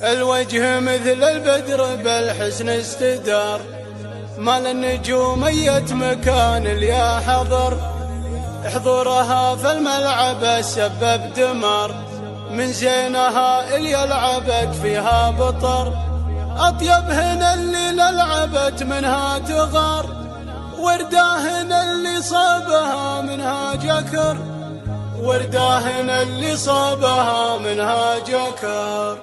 الوجه مثل البدر بالحسن استدار، مال النجوم اية مكان اليا حضر، حضورها في الملعب سبب دمار، من زينها اللي لعبت فيها بطر، اطيبهن اللي لعبت منها تغار، ورداهن اللي صابها منها جكر، ورداهن اللي صابها منها جكر.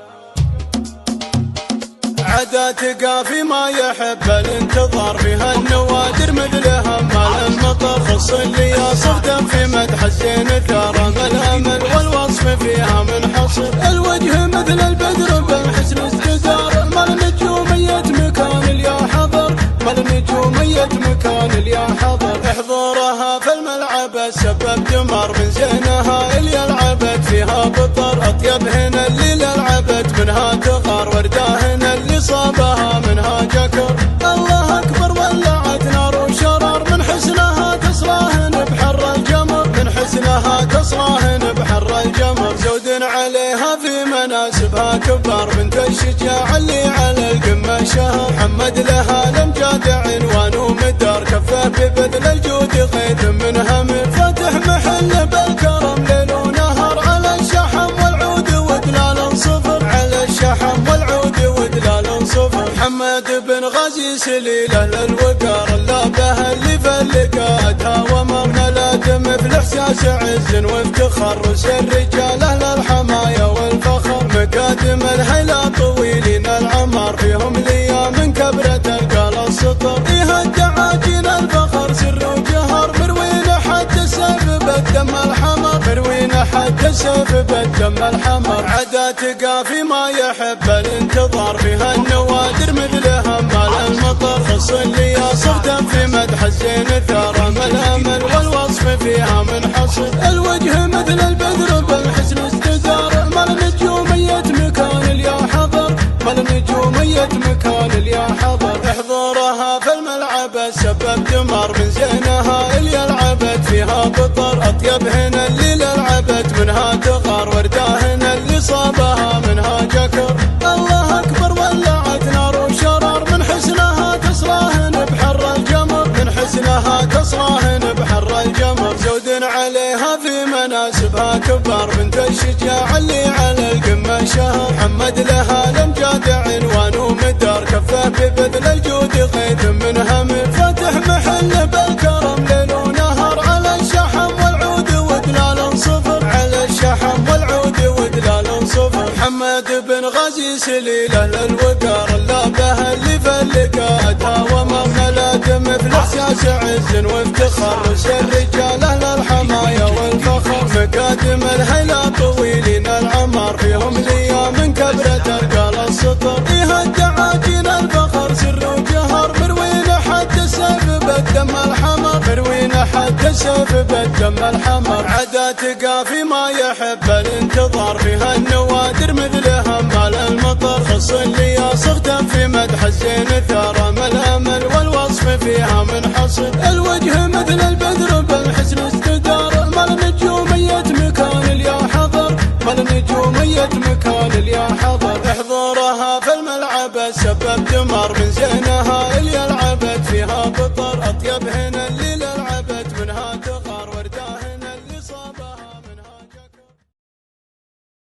عادات قافي ما يحب الانتظار، فيها النوادر مثلها مال المطر، خص اللي يصف في مدح الزين ثار، الامل والوصف فيها منحصر، الوجه مثل البدر بالحسن استدار، مال نجومية مكان اليا حضر، مال نجومية مكان اليا حضر، حضورها في الملعب سبب دمار، من زينها اللي لعبت فيها بطر، اطيبهن اللي لعبت منها تغار، ورداهن اللي صابها منها جكر. الله اكبر ولعت نار وشرار، من حسنها تصراهن بحر الجمر، من حسنها تصراهن بحر الجمر، زود عليها في مناسبها كبار، بنت الشجاع اللي على القمه شهر، محمد لها الامجاد عنوان ومدار، كفه ببذل الجود قيد من همر، فاتح محل بالكرم ليل ونهار، على الشحم والعود ودلال صفر، على الشحم والعود ودلال صفر، محمد بن غازي سليله للوقار، اللابه اللي فلقاتها ومرنا لا دم في الاحساس عز وافتخار، رس الرجاله للحمايه والفخر، مقادم الهلا طويلين العمر، فيهم ليا من كبره القال السطر، فيها الدعاجين الفخر سر وجهر، مروين حد السيف بالدم الحمر، مروين حد السيف بالدم الحمر. عادات قافي ما يحب الانتظار، فيها النوادر مثلها مال المطر، خص اللي يصف في مدح الزين ثار، الامل والوصف فيها منحصر، الوجه مثل البدر بالحسن استدار، مال نجومية مكان اليا حضر، مال نجومية مكان اليا حضر، حضورها في الملعب سبب دمار، من زينها اللي لعبت فيها بطر، اطيبهن اللي لعبت منها تغار، ورداهن اللي صابها منها جكر. الله اكبر ولعت نار وشرار، من حسنها تصراهن بحر الجمر، من حسنها تصراهن بحر الجمر، زود عليها في مناسبها كبار، بنت الشجاع اللي على القمه شهر، محمد لها الامجاد عنوان ومدار، كفه ببذل الجود قيد من همر، فاتح محل بالكرم ليل ونهار، على الشحم والعود ودلال صفر، على الشحم والعود ودلال صفر، محمد بن غازي سليله للوقار، اللابه اللي فلقاتها ومرنا لا دم في الاحساس عز وافتخار، رس الرجاله للحمايه والفخر، مقادم الهلا طويلين العمر، فيهم ليا من كبره القال السطر، فيها الدعاجين الفخر سر وجهر، مروين حد السيف بالدم الحمر، مروين حد السيف بالدم الحمر. عادات قافي ما يحب الانتظار، فيها النوادر مثلها مال المطر، خص اللي يصف في مدح الزين ثار، الامل والوصف فيها منحصر، الوجه مثل البدر بالحسن استدار، مال نجومية مكان اليا حضر، مال نجومية مكان اليا حضر، حضورها في الملعب سبب دمار، من زينها